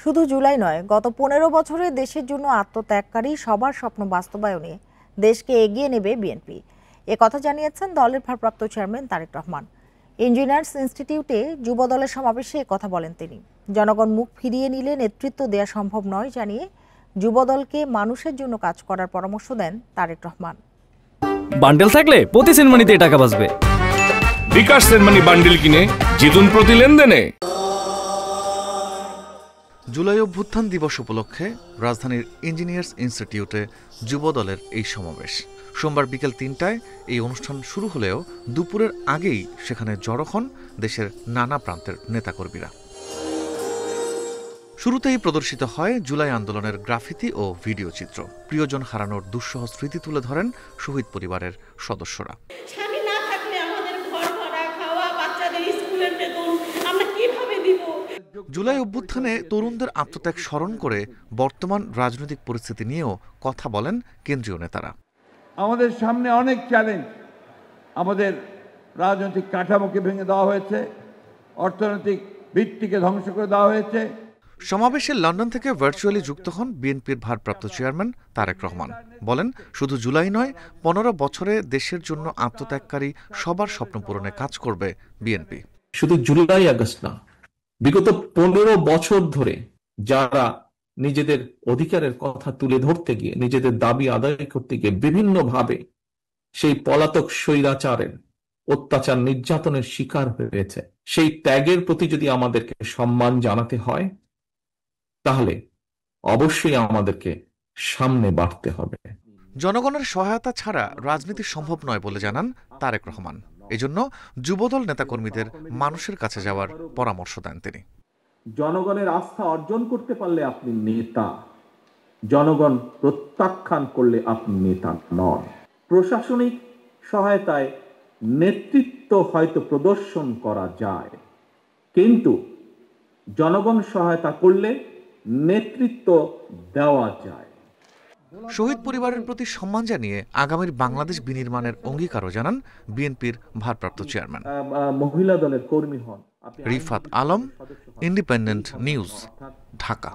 শুধু জুলাই নয়, গত 15 বছরে দেশের জন্য আত্মত্যাগকারী সবার স্বপ্ন বাস্তবায়নে দেশকে এগিয়ে নেবে বিএনপি। কথা জানিয়েছেন দলের ভারপ্রাপ্ত চেয়ারম্যান তারেক রহমান। ইঞ্জিনিয়ার্স ইনস্টিটিউটে যুব দলের সমাবেশে কথা বলেন তিনি। জনগণ মুখ ফিরিয়ে নিলে নেতৃত্ব দেওয়া সম্ভব নয় জানিয়ে যুব দলকে মানুষের জন্য কাজ করার পরামর্শ দেন তারেক রহমান। বান্ডেল থাকলে প্রতি সেনমানিতে টাকা বাঁচবে। বিকাশ সেনমানি বান্ডেল কিনে জিতুন প্রতি লেনদেনে। জুলাই অভ্যুত্থান দিবস উপলক্ষে রাজধানীর ইঞ্জিনিয়ার্স ইনস্টিটিউটে যুব দলের এই সমাবেশ। সোমবার বিকেল ৩টায় এই অনুষ্ঠান শুরু হলেও দুপুরের আগেই সেখানে জড়ো হন দেশের নানা প্রান্তের নেতাকর্মীরা। শুরুতেই প্রদর্শিত হয় জুলাই আন্দোলনের গ্রাফিতি ও ভিডিও চিত্র। প্রিয়জন হারানোর দুঃসহ স্মৃতি তুলে ধরেন শহীদ পরিবারের সদস্যরা। জুলাই অভ্যুত্থানে তরুণদের আত্মত্যাগ স্মরণ করে বর্তমান রাজনৈতিক পরিস্থিতি নিয়েও কথা বলেন কেন্দ্রীয় নেতারা। আমাদের সামনে অনেক চ্যালেঞ্জ। আমাদের রাজনৈতিক কাঠামোকে ভেঙে দেওয়া হয়েছে, অর্থনৈতিক ভিত্তিকে ধ্বংস করে দেওয়া হয়েছে। সমাবেশে লন্ডন থেকে ভার্চুয়ালি যুক্ত হন বিএনপির ভারপ্রাপ্ত চেয়ারম্যান তারেক রহমান। বলেন, শুধু জুলাই নয়, 15 বছরে দেশের জন্য আত্মত্যাগকারী সবার স্বপ্ন পূরণে কাজ করবে বিএনপি। শুধু জুলাই আগস্ট না, বিগত 15 বছর ধরে যারা নিজেদের অধিকারের কথা তুলে ধরতে গিয়ে, নিজেদের দাবি আদায় করতে গিয়ে বিভিন্নভাবে সেই পলাতক স্বৈরাচারের অত্যাচার নির্যাতনের শিকার হয়েছে, সেই ত্যাগের প্রতি যদি আমাদেরকে সম্মান জানাতে হয়, তাহলে অবশ্যই আমাদেরকে সামনে বাড়তে হবে। জনগণের সহায়তা ছাড়া রাজনীতি সম্ভব নয় বলে জানান তারেক রহমান। এজন্য যুবদল নেতাকর্মীদের মানুষের কাছে যাওয়ার পরামর্শ দেন তিনি। জনগণের আস্থা অর্জন করতে পারলে আপনি নেতা, জনগণ প্রত্যাখ্যান করলে আপনি নেতা নন। প্রশাসনিক সহায়তায় নেতৃত্ব হয়তো প্রদর্শন করা যায়, কিন্তু জনগণ সহায়তা করলে নেতৃত্ব দেওয়া যায়। শহীদ পরিবারের প্রতি সম্মান জানিয়ে আগামীর বাংলাদেশ বিনির্মাণের অঙ্গীকারও জানান বিএনপির ভারপ্রাপ্ত চেয়ারম্যান। মহিলা দলের কর্মী হন। Rifat Alam, independent news, Dhaka.